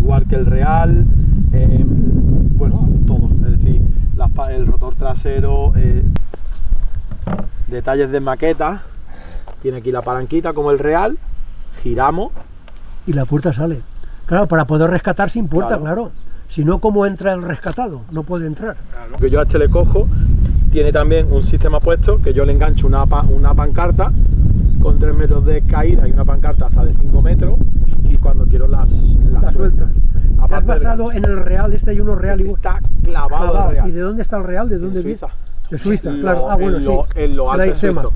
igual que el real, bueno, todo, es decir, el rotor trasero, detalles de maqueta, tiene aquí la palanquita como el real, giramos y la puerta sale. Claro, para poder rescatar sin puerta, claro. Si no, ¿cómo entra el rescatado? No puede entrar. Lo que yo a este le cojo, tiene también un sistema puesto que yo le engancho una pancarta con 3 metros de caída y una pancarta hasta de 5 metros, y cuando quiero las sueltas. ¿Te has basado en el real? Este hay uno real. Está clavado el real. ¿Y de dónde está el real? ¿De dónde viene? De Suiza, claro. Bueno, sí. En los Alpes suizos.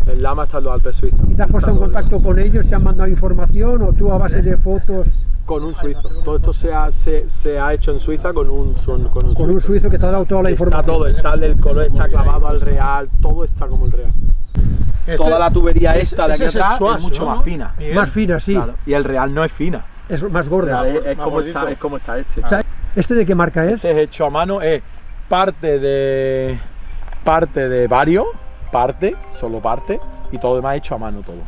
El Lama está en los Alpes suizos. ¿Y te has puesto en contacto con ellos? ¿Te han mandado información o tú a base de fotos? Con un suizo. Todo esto se ha hecho en Suiza con un suizo que te ha dado toda la información. Está todo, el color está clavado al real, todo está como el real. Toda la tubería esta de aquí atrás es mucho más fina. Más fina, sí. Claro. Y el real no es fina. Es más gorda. Es como está este. O sea, ¿este de qué marca es? Este es hecho a mano, es parte de varios, solo parte, y todo lo demás hecho a mano todo.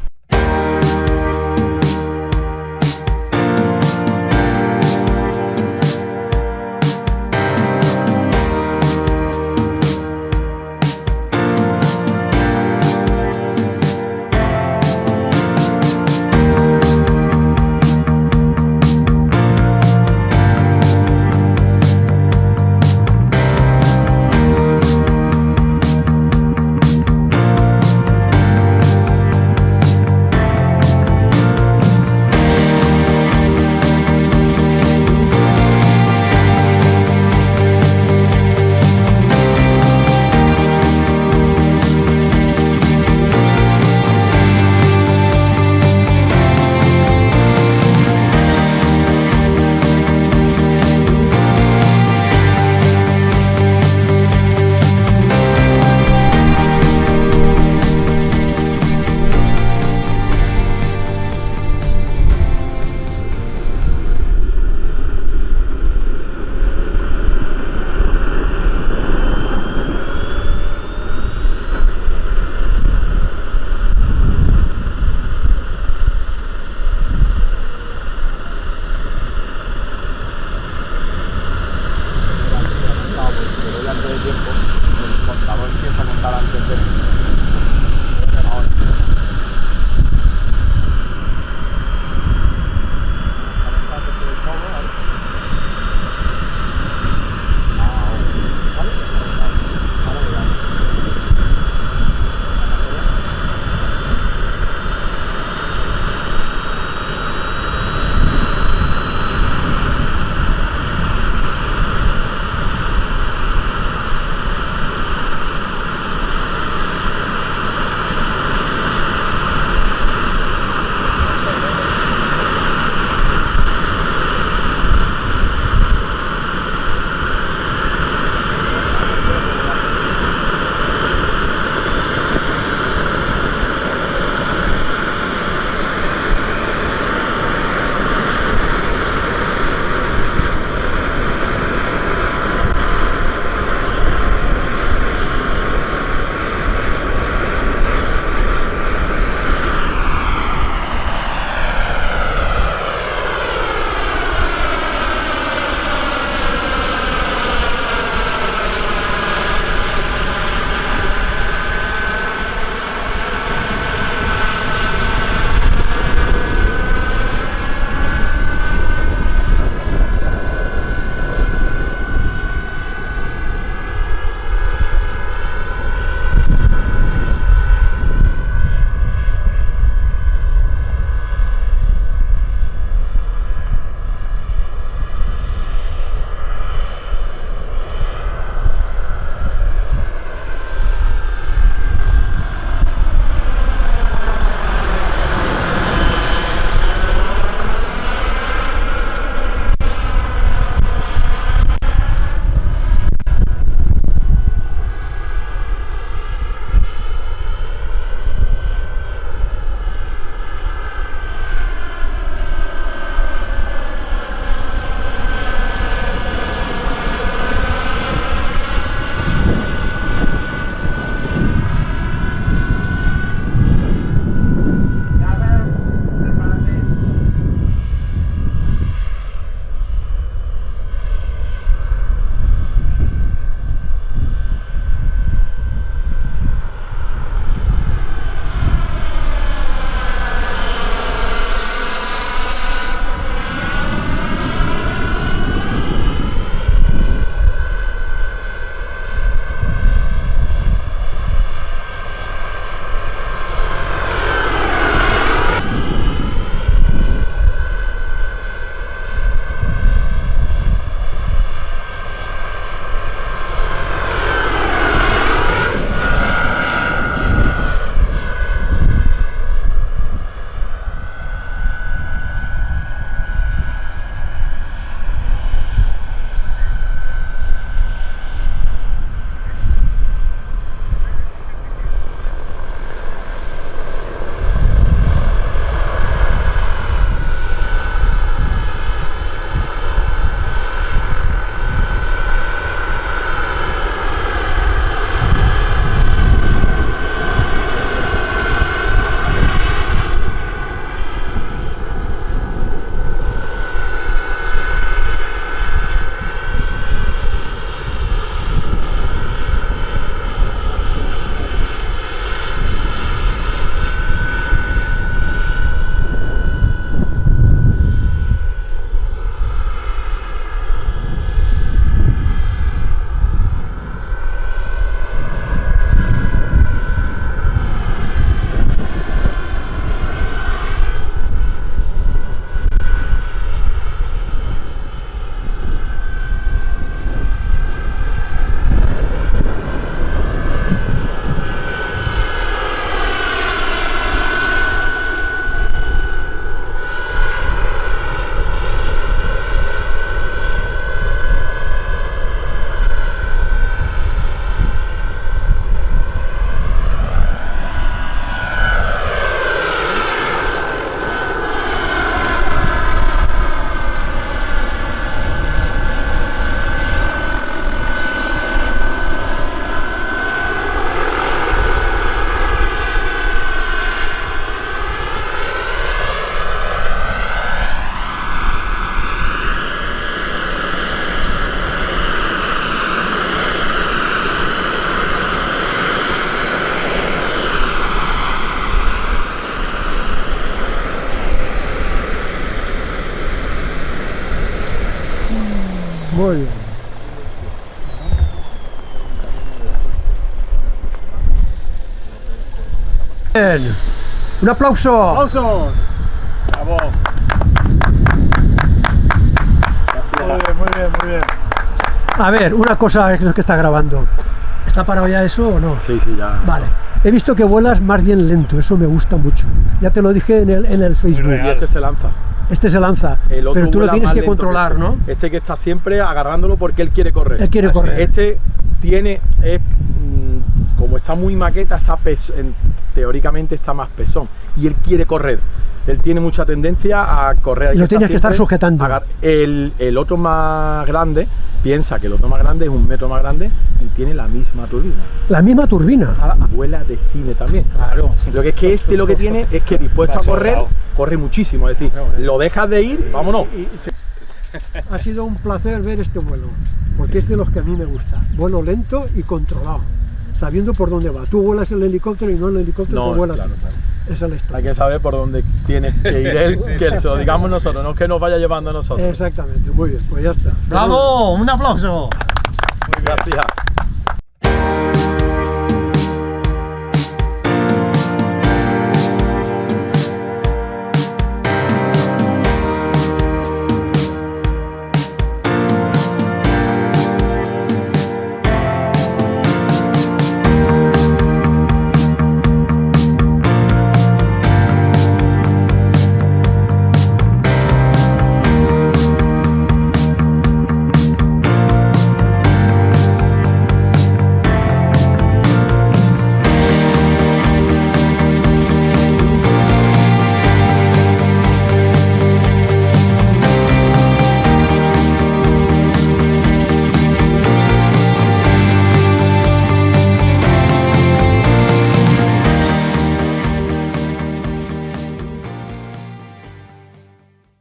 Muy bien. Bien. Un aplauso. ¡Aplausos! ¡Bravo! Muy bien, muy bien. A ver, una cosa es lo que está grabando. ¿Está parado ya eso o no? Sí, ya. Vale. He visto que vuelas más bien lento, eso me gusta mucho. Ya te lo dije en el Facebook. Y este se lanza. Este se lanza, El otro pero tú lo vuela tienes más que lento controlar, este. ¿no? Este que está siempre agarrándolo porque él quiere correr. Él quiere correr. Este tiene, como está muy maqueta, teóricamente está más pesón. Y él quiere correr. Él tiene mucha tendencia a correr. Y lo tienes que estar sujetando. El otro más grande, piensa que el otro más grande es 1 metro más grande y tiene la misma turbina. La misma turbina. Y vuela de cine también. Claro. Lo que es que este lo que tiene es que dispuesto a correr, corre muchísimo. Es decir, lo dejas de ir, vámonos. Ha sido un placer ver este vuelo, porque es de los que a mí me gusta. Vuelo lento y controlado, sabiendo por dónde va. Tú vuelas el helicóptero y no el helicóptero que vuela. Claro. Esa es la historia. Hay que saber por dónde tiene que ir él, que se lo digamos nosotros, no que nos vaya llevando a nosotros. Exactamente, muy bien, pues ya está. ¡Bravo! ¡Un aplauso! Gracias.